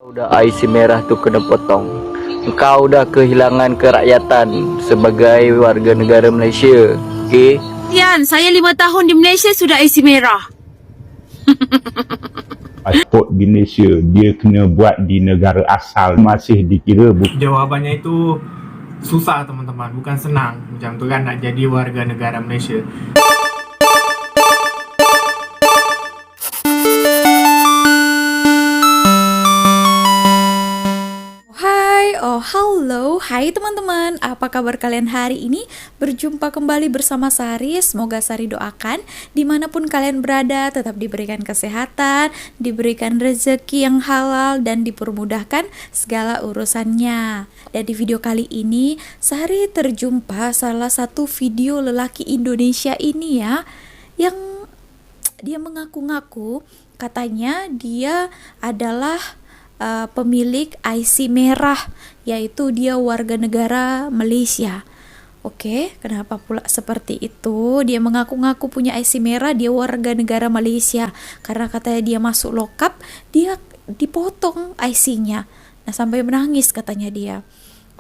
Udah IC merah tu kena potong. Engkau dah kehilangan kerakyatan sebagai warga negara Malaysia. Okey? Tian, saya 5 tahun di Malaysia sudah IC merah. Pasport di Malaysia dia kena buat di negara asal masih dikira Jawabannya itu susah teman-teman, bukan senang macam tu kan nak jadi warga negara Malaysia. Halo, hai teman-teman, apa kabar kalian hari ini? Berjumpa kembali bersama Sari. Semoga Sari doakan dimanapun kalian berada tetap diberikan kesehatan, diberikan rezeki yang halal, dan dipermudahkan segala urusannya. Dan di video kali ini Sari terjumpa salah satu video lelaki Indonesia ini ya, yang dia mengaku-ngaku katanya dia adalah pemilik IC merah, yaitu dia warga negara Malaysia. Oke, kenapa pula seperti itu? Dia mengaku-ngaku punya IC merah, dia warga negara Malaysia. Karena katanya dia masuk lokap, dia dipotong IC-nya. Nah, sampai menangis katanya dia.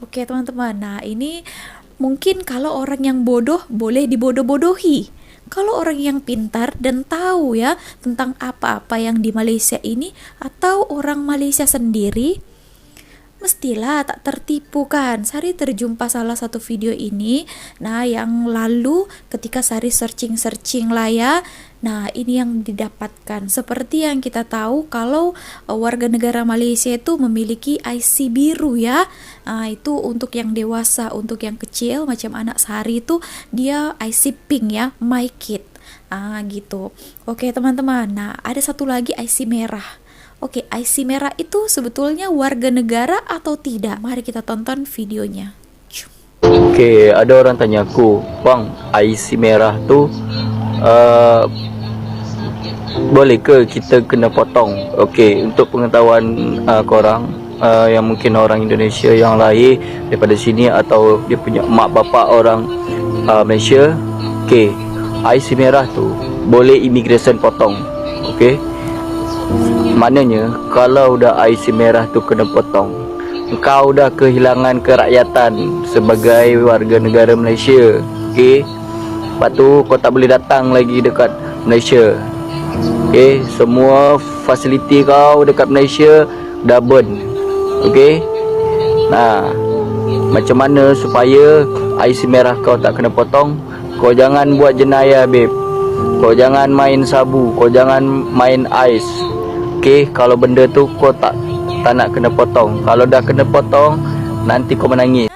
Oke, teman-teman. Nah, ini mungkin kalau orang yang bodoh boleh dibodoh-bodohi. Kalau orang yang pintar dan tahu ya tentang apa-apa yang di Malaysia ini, atau orang Malaysia sendiri, mestilah tak tertipu kan. Sari terjumpa salah satu video ini. Nah, yang lalu ketika Sari searching lah ya. Nah, ini yang didapatkan. Seperti yang kita tahu kalau warga negara Malaysia itu memiliki IC biru ya. Itu untuk yang dewasa, untuk yang kecil macam anak Sari itu dia IC pink ya, My Kid. Gitu. Oke, teman-teman. Nah, ada satu lagi IC merah. Oke, IC merah itu sebetulnya warga negara atau tidak? Mari kita tonton videonya. Okey, ada orang tanya aku, "Bang, IC merah tu boleh ke kita kena potong?" Okey, untuk pengetahuan korang yang mungkin orang Indonesia yang lahir daripada sini atau dia punya mak bapak orang Malaysia, okey, IC merah tu boleh immigration potong. Okey, maknanya kalau dah IC merah tu kena potong, engkau dah kehilangan kerakyatan sebagai warga negara Malaysia. Okey, lepas tu kau tak boleh datang lagi dekat Malaysia. Okey, semua fasiliti kau dekat Malaysia dah burn. Okey, nah, macam mana supaya IC merah kau tak kena potong? Kau jangan buat jenayah, babe. Kau jangan main sabu, kau jangan main ais. Okey, kalau benda tu kau tak nak kena potong. Kalau dah kena potong, nanti kau menangis.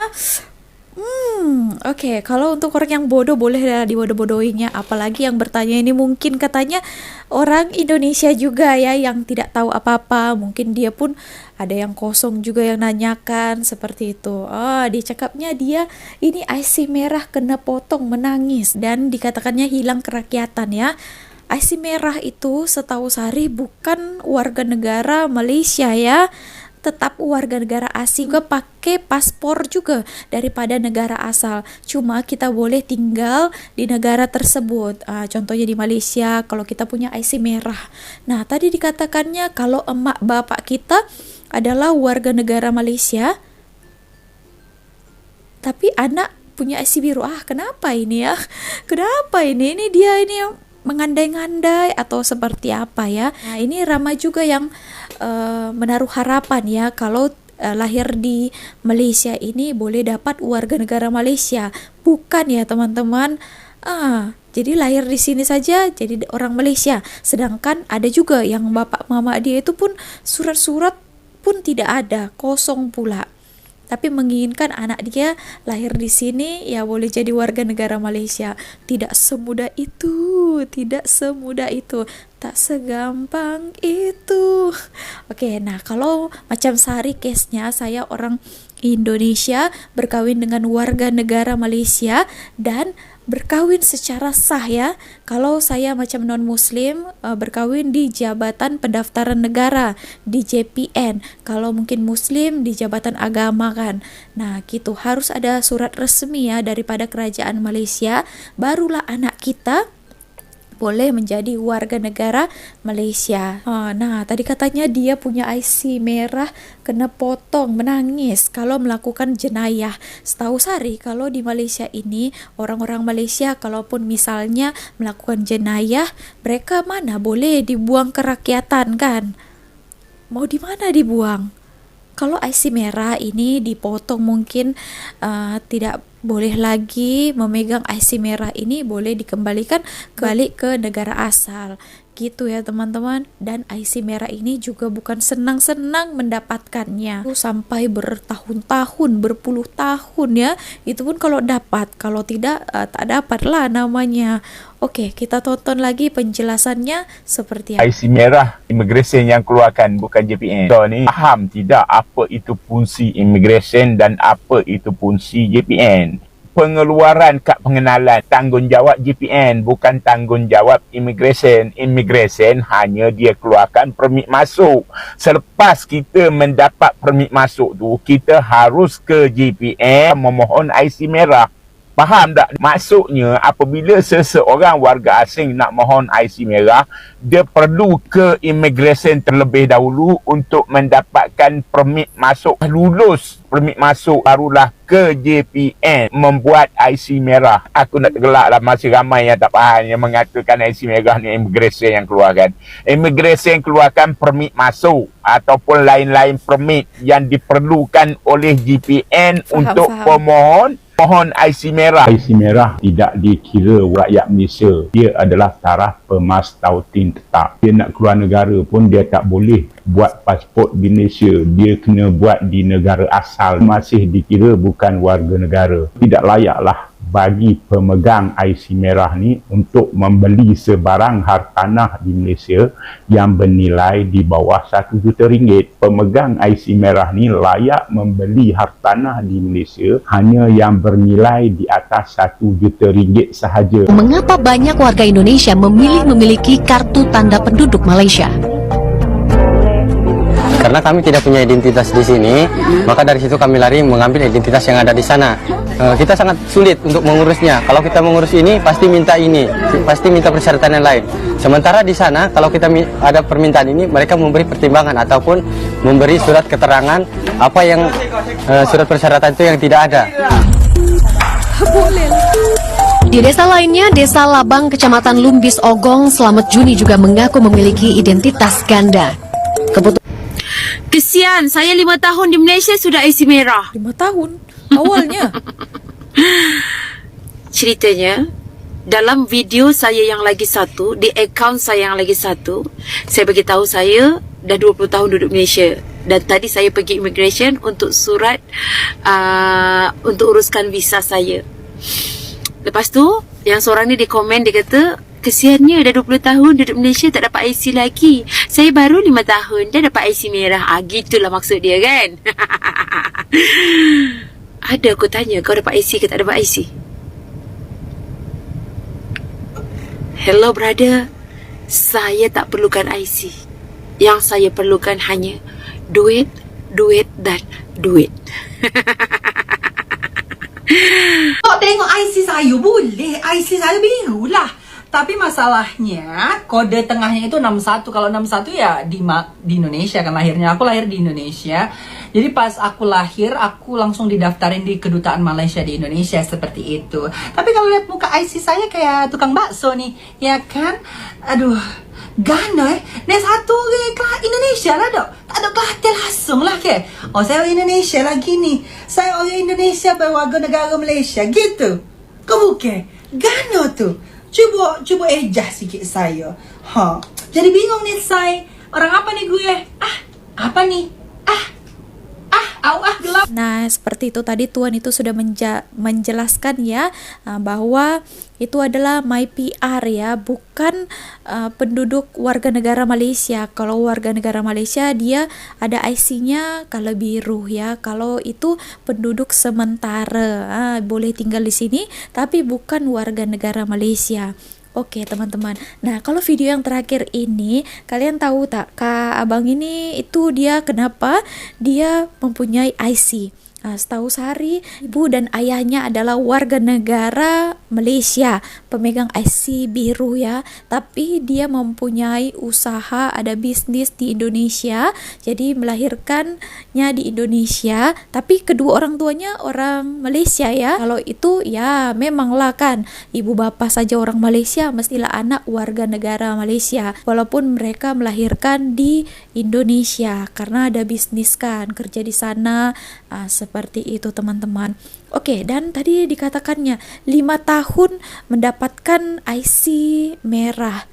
Oke, kalau untuk orang yang bodoh boleh lah dibodoh-bodohinya. Apalagi yang bertanya ini mungkin katanya orang Indonesia juga ya yang tidak tahu apa-apa. Mungkin dia pun ada yang kosong juga yang nanyakan seperti itu. Dia cakapnya dia ini IC merah kena potong menangis dan dikatakannya hilang kerakyatan ya. IC merah itu setahu Sari bukan warga negara Malaysia ya, tetap warga negara asing, juga pakai paspor juga daripada negara asal. Cuma kita boleh tinggal di negara tersebut. Contohnya di Malaysia kalau kita punya IC merah. Nah, tadi dikatakannya kalau emak bapak kita adalah warga negara Malaysia, tapi anak punya IC biru. Kenapa ini ya? Kenapa ini? Ini dia ini yang mengandai-ngandai atau seperti apa ya? Nah, ini ramai juga yang menaruh harapan ya kalau lahir di Malaysia ini boleh dapat warga negara Malaysia. Bukan ya teman-teman. Jadi lahir di sini saja jadi orang Malaysia. Sedangkan ada juga yang bapak mama dia itu pun surat-surat pun tidak ada, kosong pula. Tapi menginginkan anak dia lahir di sini ya boleh jadi warga negara Malaysia. Tidak semudah itu, tidak semudah itu, tak segampang itu. Oke, nah kalau macam Sari case-nya, saya orang Indonesia berkawin dengan warga negara Malaysia dan berkawin secara sah ya. Kalau saya macam non muslim berkawin di Jabatan Pendaftaran Negara di JPN. Kalau mungkin muslim di Jabatan Agama kan. Nah, gitu harus ada surat resmi ya daripada kerajaan Malaysia, barulah anak kita boleh menjadi warga negara Malaysia. Nah, tadi katanya dia punya IC merah, kena potong, menangis kalau melakukan jenayah. Setahu Sari, kalau di Malaysia ini, orang-orang Malaysia kalaupun misalnya melakukan jenayah, mereka mana boleh dibuang ke rakyatan kan? Mau di mana dibuang? Kalau IC merah ini dipotong mungkin tidak boleh lagi memegang IC merah ini, boleh dikembalikan balik ke negara asal. Gitu ya teman-teman. Dan IC merah ini juga bukan senang-senang mendapatkannya. Sampai bertahun-tahun, berpuluh tahun ya. Itu pun kalau dapat, kalau tidak tak dapat lah namanya. Oke, kita tonton lagi penjelasannya seperti apa. IC merah immigration yang keluarkan, bukan JPN. So ni faham tidak apa itu fungsi immigration dan apa itu fungsi JPN. Pengeluaran kad pengenalan tanggungjawab JPN, bukan tanggungjawab immigration. Immigration hanya dia keluarkan permit masuk. Selepas kita mendapat permit masuk tu, kita harus ke JPN memohon IC merah. Faham tak? Maksudnya apabila seseorang warga asing nak mohon IC merah, dia perlu ke immigration terlebih dahulu untuk mendapatkan permit masuk. Lulus permit masuk barulah ke JPN membuat IC merah. Aku nak tergelak lah, masih ramai yang tak faham, yang mengatakan IC merah ni immigration yang keluarkan. Immigration keluarkan permit masuk ataupun lain-lain permit yang diperlukan oleh JPN untuk pemohon mohon IC merah. IC merah tidak dikira rakyat Malaysia. Dia adalah taraf pemas tautin tetap. Dia nak keluar negara pun dia tak boleh buat pasport di Malaysia. Dia kena buat di negara asal. Masih dikira bukan warga negara. Tidak layaklah bagi pemegang IC merah ni untuk membeli sebarang hartanah di Malaysia yang bernilai di bawah RM1 juta. Pemegang IC merah ni layak membeli hartanah di Malaysia hanya yang bernilai di atas RM1 juta sahaja. Mengapa banyak warga Indonesia memilih memiliki kartu tanda penduduk Malaysia? Karena kami tidak punya identitas di sini, maka dari situ kami lari mengambil identitas yang ada di sana. Kita sangat sulit untuk mengurusnya. Kalau kita mengurus ini, pasti minta ini, pasti minta persyaratan yang lain. Sementara di sana, kalau kita ada permintaan ini, mereka memberi pertimbangan ataupun memberi surat keterangan apa yang surat persyaratan itu yang tidak ada. Di desa lainnya, Desa Labang, Kecamatan Lumbis Ogong, Slamet Juni juga mengaku memiliki identitas ganda. Kesian, saya 5 tahun di Malaysia sudah IC merah. 5 tahun awalnya. Ceritanya, dalam video saya yang lagi satu, di akaun saya yang lagi satu, saya beritahu saya dah 20 tahun duduk Malaysia. Dan tadi saya pergi immigration untuk surat, untuk uruskan visa saya. Lepas tu, yang seorang ni dia komen, dia kata, kesiannya dah 20 tahun duduk Malaysia tak dapat IC lagi. Saya baru 5 tahun dah dapat IC merah. Gitulah maksud dia kan. Ada aku tanya, kau dapat IC ke tak dapat IC? Hello brother, saya tak perlukan IC. Yang saya perlukan hanya duit, duit dan duit. Kau tengok IC saya boleh. IC saya biru lah. Tapi masalahnya kode tengahnya itu 61. Kalau 61 ya di Indonesia kan lahirnya. Aku lahir di Indonesia. Jadi pas aku lahir, aku langsung didaftarin di kedutaan Malaysia di Indonesia seperti itu. Tapi kalau lihat muka IC saya kayak tukang bakso nih, ya kan? Aduh, gana Nek satu kelas Indonesia lah dok. Tak ada Kelantan langsung lah ke. Oh saya orang Indonesia lagi nih. Saya orang Indonesia berwarga negara Malaysia gitu. Kau bukan? Gana tuh. Cuba ejah sikit saya. Jadi bingung nih saya. Orang apa nih gue? Apa nih? Gelap. Nah, seperti itu tadi Tuan itu sudah menjelaskan ya bahwa itu adalah MyPR ya, bukan penduduk warga negara Malaysia. Kalau warga negara Malaysia dia ada IC-nya kalau biru ya. Kalau itu penduduk sementara, boleh tinggal di sini tapi bukan warga negara Malaysia. Oke teman-teman, nah kalau video yang terakhir ini kalian tahu tak Kak Abang ini itu dia kenapa dia mempunyai IC? Setahu Sari, ibu dan ayahnya adalah warga negara Malaysia, pemegang IC biru ya, tapi dia mempunyai usaha, ada bisnis di Indonesia, jadi melahirkannya di Indonesia, tapi kedua orang tuanya orang Malaysia ya. Kalau itu ya memanglah kan, ibu bapak saja orang Malaysia, mestilah anak warga negara Malaysia, walaupun mereka melahirkan di Indonesia karena ada bisnis kan, kerja di sana, seperti itu teman-teman. Oke, dan tadi dikatakannya 5 tahun mendapatkan IC merah.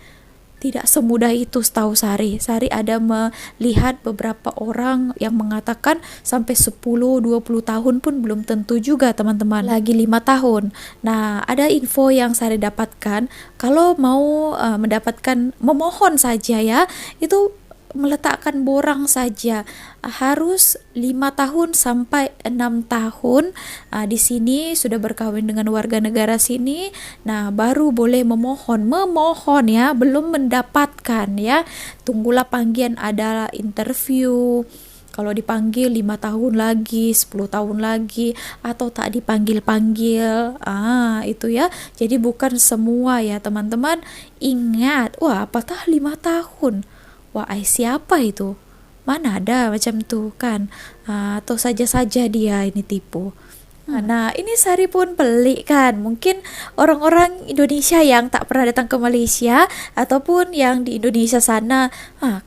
Tidak semudah itu setahu Sari. Sari ada melihat beberapa orang yang mengatakan sampai 10-20 tahun pun belum tentu juga teman-teman. Lagi 5 tahun. Nah, ada info yang Sari dapatkan, kalau mau mendapatkan, memohon saja ya, itu meletakkan borang saja harus 5 tahun sampai 6 tahun di sini sudah berkawin dengan warga negara sini. Nah, baru boleh memohon ya, belum mendapatkan ya. Tunggulah panggilan, ada interview. Kalau dipanggil 5 tahun lagi, 10 tahun lagi, atau tak dipanggil-panggil, itu ya. Jadi bukan semua ya teman-teman. Ingat, wah apatah 5 tahun? Wah, siapa itu? Mana ada macam tu kan? Atau saja-saja dia ini tipu. Nah, ini Sari pun pelik kan. Mungkin orang-orang Indonesia yang tak pernah datang ke Malaysia ataupun yang di Indonesia sana,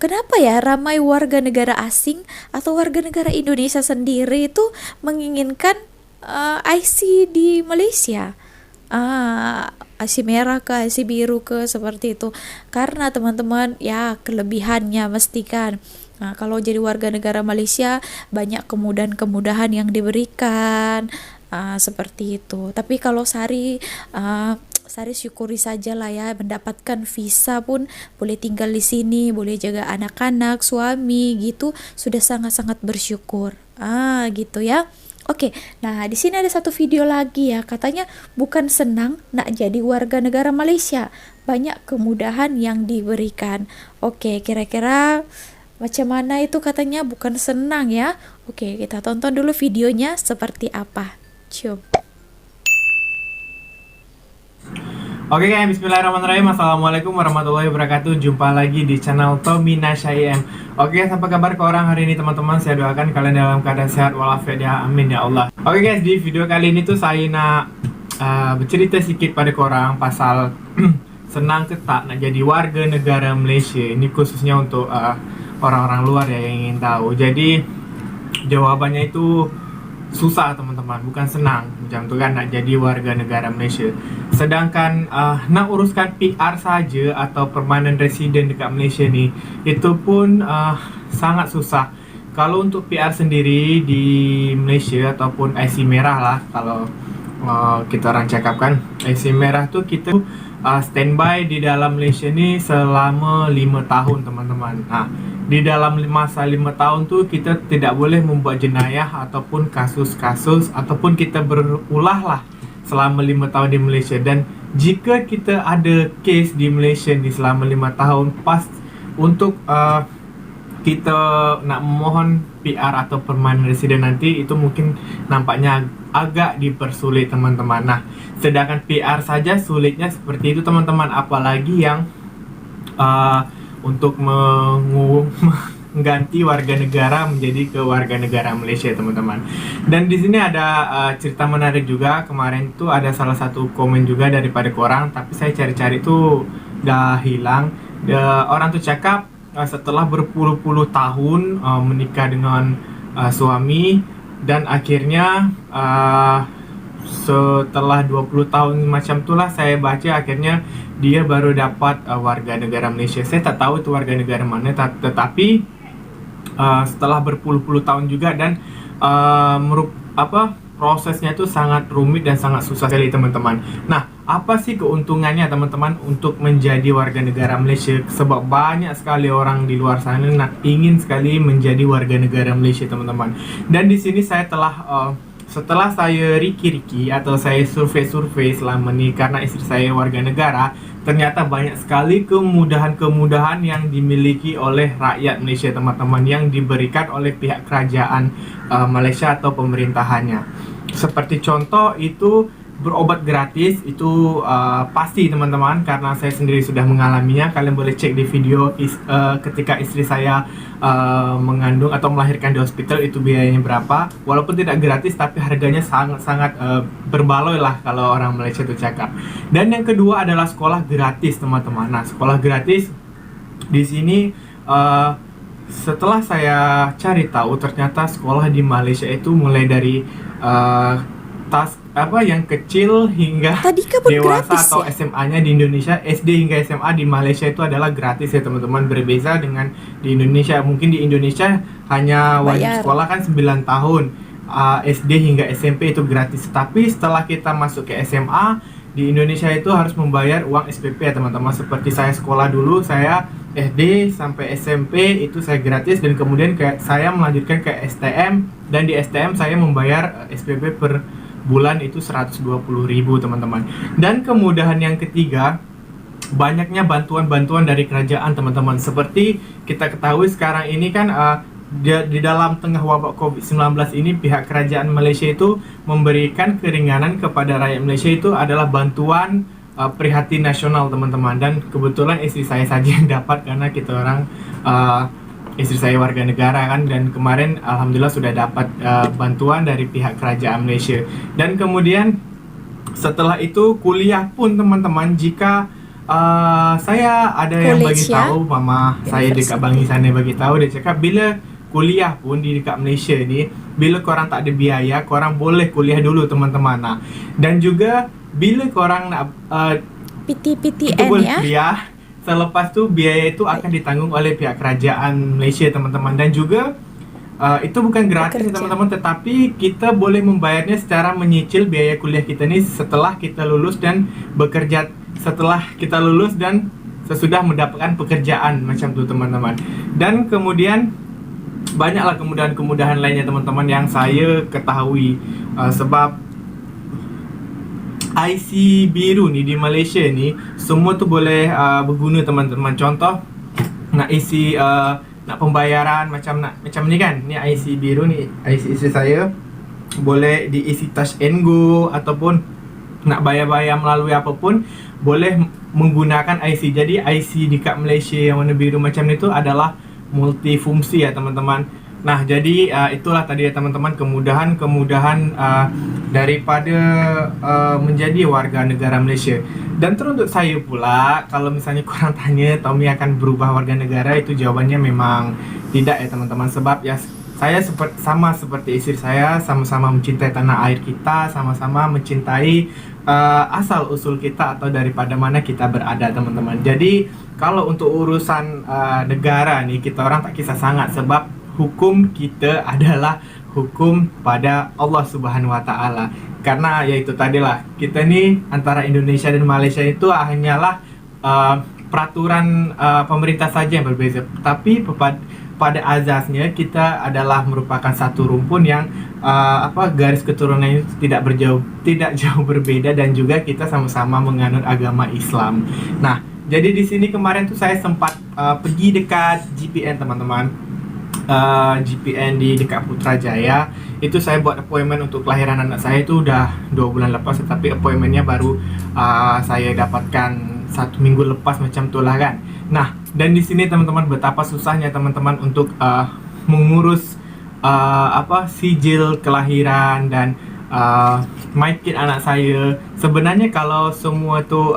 kenapa ya ramai warga negara asing atau warga negara Indonesia sendiri itu menginginkan IC di Malaysia? IC merah ke IC biru ke, seperti itu. Karena teman-teman ya kelebihannya mesti kan. Nah, kalau jadi warga negara Malaysia banyak kemudahan-kemudahan yang diberikan, seperti itu. Tapi kalau Sari syukuri saja lah ya, mendapatkan visa pun boleh tinggal di sini, boleh jaga anak-anak, suami gitu, sudah sangat-sangat bersyukur. Gitu ya. Oke, nah di sini ada satu video lagi ya, katanya bukan senang nak jadi warga negara Malaysia, banyak kemudahan yang diberikan. Oke, kira-kira macam mana itu, katanya bukan senang ya. Oke, kita tonton dulu videonya seperti apa. Cium. Oke guys, bismillahirrahmanirrahim. Assalamualaikum warahmatullahi wabarakatuh. Jumpa lagi di channel Tommy Nasya IM. Oke guys, apa kabar ke orang hari ini teman-teman? Saya doakan kalian dalam keadaan sehat walafiat ya, amin ya Allah. Oke guys, di video kali ini tuh saya nak bercerita sedikit pada korang pasal senang ke tak nak jadi warga negara Malaysia. Ini khususnya untuk orang-orang luar ya yang ingin tahu. Jadi jawabannya itu susah teman-teman, bukan senang macam tu kan nak jadi warga negara Malaysia. Sedangkan nak uruskan PR saja atau permanent resident dekat Malaysia ni, itu pun sangat susah. Kalau untuk PR sendiri di Malaysia ataupun IC merah lah, kalau kita orang cakap kan, IC merah tu kita standby di dalam Malaysia ni selama 5 tahun teman-teman. Di dalam masa 5 tahun tu kita tidak boleh membuat jenayah ataupun kasus-kasus ataupun kita berulah lah selama 5 tahun di Malaysia. Dan jika kita ada kes di Malaysia ni selama 5 tahun, pas untuk kita nak memohon PR atau permanent resident nanti, itu mungkin nampaknya agak dipersulit teman-teman. Nah, sedangkan PR saja sulitnya seperti itu teman-teman, apalagi yang untuk mengganti warga negara menjadi ke warga negara Malaysia teman-teman. Dan di sini ada cerita menarik juga. Kemarin tuh ada salah satu komen juga daripada korang, tapi saya cari-cari tuh dah hilang. Orang tuh cakap setelah berpuluh-puluh tahun menikah dengan suami, dan akhirnya setelah 20 tahun macam itulah saya baca akhirnya dia baru dapat warga negara Malaysia. Saya tak tahu itu warga negara mana, tetapi setelah berpuluh-puluh tahun juga, dan prosesnya itu sangat rumit dan sangat susah sekali teman-teman. Nah, apa sih keuntungannya teman-teman untuk menjadi warga negara Malaysia? Sebab banyak sekali orang di luar sana nak ingin sekali menjadi warga negara Malaysia teman-teman. Dan di sini saya telah setelah saya riki-riki atau saya survei-survei selama ni, karena istri saya warga negara, ternyata banyak sekali kemudahan-kemudahan yang dimiliki oleh rakyat Malaysia teman-teman, yang diberikan oleh pihak kerajaan Malaysia atau pemerintahannya. Seperti contoh itu berobat gratis itu pasti teman-teman, karena saya sendiri sudah mengalaminya. Kalian boleh cek di video ketika istri saya mengandung atau melahirkan di hospital, itu biayanya berapa. Walaupun tidak gratis tapi harganya sangat-sangat berbaloi lah kalau orang Malaysia itu cakap. Dan yang kedua adalah sekolah gratis teman-teman. Nah, sekolah gratis di sini setelah saya cari tahu, ternyata sekolah di Malaysia itu mulai dari yang kecil hingga Tadi kan dewasa gratis atau ya? SMA-nya di Indonesia, SD hingga SMA di Malaysia itu adalah gratis ya teman-teman. Berbeda dengan di Indonesia. Mungkin di Indonesia hanya wajib Bayar. sekolah kan 9 tahun, SD hingga SMP itu gratis. Tapi setelah kita masuk ke SMA di Indonesia itu harus membayar uang SPP ya teman-teman. Seperti saya sekolah dulu, saya SD sampai SMP itu saya gratis, dan kemudian saya melanjutkan ke STM, dan di STM saya membayar SPP per bulan itu 120.000 teman-teman. Dan kemudahan yang ketiga, banyaknya bantuan-bantuan dari kerajaan teman-teman. Seperti kita ketahui sekarang ini kan di dalam tengah wabak COVID-19 ini, pihak kerajaan Malaysia itu memberikan keringanan kepada rakyat Malaysia, itu adalah bantuan prihatin nasional teman-teman. Dan kebetulan istri saya saja yang dapat, karena kita orang istri saya warga negara kan, dan kemarin alhamdulillah sudah dapat bantuan dari pihak kerajaan Malaysia. Dan kemudian setelah itu kuliah pun teman-teman, jika saya ada yang bagi College ya? tahu, mama saya dekat Bangi sana bagi tahu, dia cakap bila kuliah pun di dekat Malaysia ni, bila korang tak ada biaya, korang boleh kuliah dulu teman-teman. Nah, dan juga bila korang nak kita PT-PTN boleh ya? kuliah, selepas tu biaya itu akan ditanggung oleh pihak kerajaan Malaysia teman-teman. Dan juga itu bukan gratis Bekerja. teman-teman, tetapi kita boleh membayarnya secara menyicil biaya kuliah kita ni setelah kita lulus dan bekerja, setelah kita lulus dan sesudah mendapatkan pekerjaan macam tu teman-teman. Dan kemudian banyaklah kemudahan-kemudahan lainnya teman-teman yang saya ketahui, sebab IC biru ni di Malaysia ni semua tu boleh berguna teman-teman. Contoh nak isi nak pembayaran macam ni kan, ni IC biru ni, IC isteri saya, boleh diisi touch and go, ataupun nak bayar-bayar melalui apapun boleh menggunakan IC. Jadi IC dekat Malaysia yang warna biru macam ni tu adalah multifungsi ya teman-teman. Nah, jadi itulah tadi ya teman-teman, kemudahan-kemudahan daripada menjadi warga negara Malaysia. Dan teruntuk saya pula, kalau misalnya korang tanya Tommy akan berubah warga negara, itu jawabannya memang tidak ya teman-teman. Sebab ya saya sama seperti istri saya, sama-sama mencintai tanah air kita, sama-sama mencintai asal usul kita atau daripada mana kita berada teman-teman. Jadi kalau untuk urusan negara nih, kita orang tak kisah sangat, sebab hukum kita adalah hukum pada Allah Subhanahu Wa Taala. Karena yaitu tadilah, kita ni antara Indonesia dan Malaysia itu hanyalah peraturan pemerintah saja yang berbeza. Tapi pada azasnya kita adalah merupakan satu rumpun yang garis keturunannya tidak jauh berbeda, dan juga kita sama-sama menganut agama Islam. Nah, jadi di sini kemarin tuh saya sempat pergi dekat GPN teman-teman. GPN di dekat Putrajaya. Itu saya buat appointment untuk kelahiran anak saya itu udah 2 bulan lepas, tetapi appointmentnya baru saya dapatkan 1 minggu lepas macam itulah kan. Nah, dan di sini teman-teman, betapa susahnya teman-teman untuk mengurus sijil kelahiran dan MyKid anak saya. Sebenarnya kalau semua tu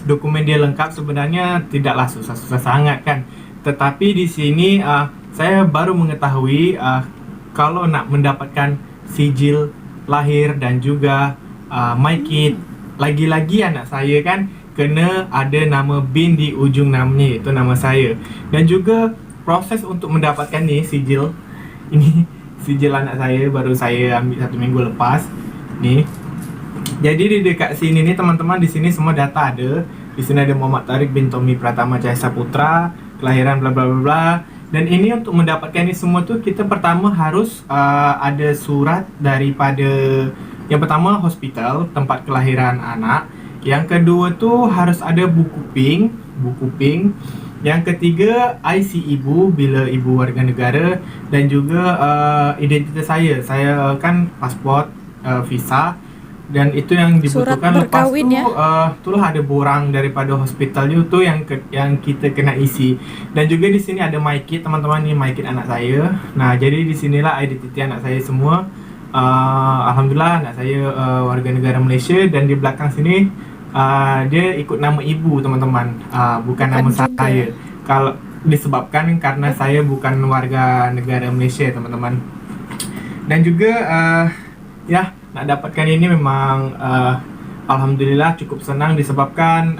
dokumen dia lengkap, sebenarnya tidaklah susah-susah sangat kan. Tetapi di sini saya baru mengetahui kalau nak mendapatkan sijil lahir dan juga MyKid, lagi-lagi anak saya kan kena ada nama bin di ujung namanya, itu nama saya. Dan juga proses untuk mendapatkan ni sijil ini, sijil anak saya baru saya ambil 1 minggu lepas ni. Jadi di dekat sini ni teman-teman, di sini semua data ada. Di sini ada Muhammad Tariq bin Tommy Pratama Cahaya Saputra, kelahiran bla bla bla bla. Dan ini untuk mendapatkan ini semua tu, kita pertama harus ada surat daripada, yang pertama hospital tempat kelahiran anak, yang kedua tu harus ada buku PING, yang ketiga IC ibu bila ibu warga negara, dan juga identitas saya kan pasport, visa, dan itu yang Surat dibutuhkan. Lepas berkawin tu ya. itulah ada borang daripada hospital itu yang kita kena isi. Dan juga di sini ada my kit teman-teman, ni my kit anak saya. Nah, jadi di sinilah identiti anak saya semua. Alhamdulillah anak saya warga negara Malaysia, dan di belakang sini dia ikut nama ibu teman-teman, bukan nama juga. saya. Kalau disebabkan karena saya bukan warga negara Malaysia teman-teman. Dan juga ya, nak dapatkan ini memang alhamdulillah cukup senang disebabkan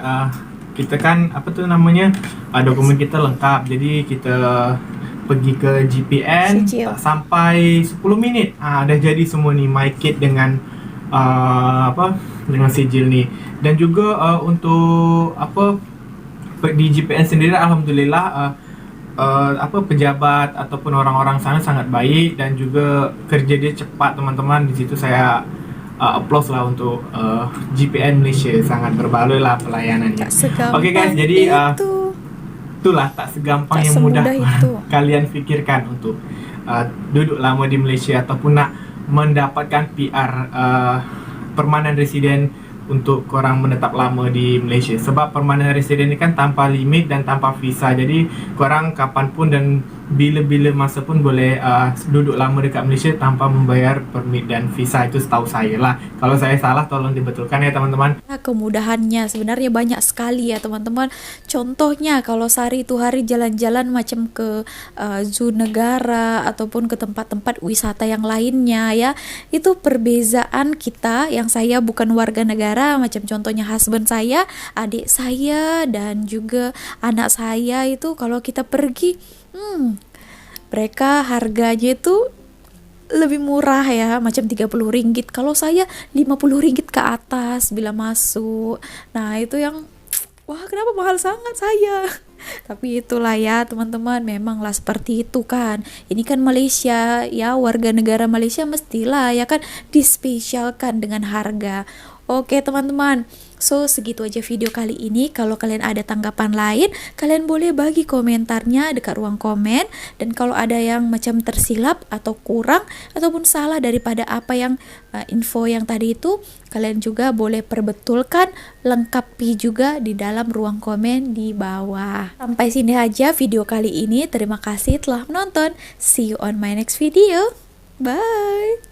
kita kan apa tu namanya, dokumen kita lengkap. Jadi kita pergi ke GPN Sijil. tak sampai 10 minit dah jadi semua ni my kit dengan dengan sijil ni. Dan juga untuk di GPN sendiri alhamdulillah pejabat ataupun orang-orang sana sangat baik, dan juga kerja dia cepat teman-teman. Di situ saya applause lah untuk GPN Malaysia, sangat berbaloi lah pelayanannya. Tak segampang Oke guys, jadi itu. itulah tak segampang Tak yang mudah semudah itu. kalian fikirkan untuk duduk lama di Malaysia ataupun nak mendapatkan PR permanent resident untuk korang menetap lama di Malaysia. Sebab permanent resident ni kan tanpa limit dan tanpa visa. Jadi korang kapanpun dan bila-bila masa pun boleh duduk lama dekat Malaysia tanpa membayar permit dan visa. Itu setahu saya lah. Kalau saya salah tolong dibetulkan ya teman-teman. Kemudahannya sebenarnya banyak sekali ya teman-teman. Contohnya kalau sehari itu hari jalan-jalan macam ke zoo negara ataupun ke tempat-tempat wisata yang lainnya ya, itu perbezaan kita yang saya bukan warga negara, macam contohnya husband saya, adik saya, dan juga anak saya itu kalau kita pergi mereka harganya itu lebih murah ya, macam 30 ringgit. Kalau saya 50 ringgit ke atas bila masuk. Nah, itu yang wah, kenapa mahal sangat saya? Tapi itulah ya teman-teman, memanglah seperti itu kan. Ini kan Malaysia ya, warga negara Malaysia mestilah ya kan dispesialkan dengan harga. Oke teman-teman, so segitu aja video kali ini. Kalau kalian ada tanggapan lain, kalian boleh bagi komentarnya dekat ruang komen. Dan kalau ada yang macam tersilap atau kurang ataupun salah daripada apa yang info yang tadi itu, kalian juga boleh perbetulkan, lengkapi juga di dalam ruang komen di bawah. Sampai sini aja video kali ini. Terima kasih telah menonton. See you on my next video. Bye.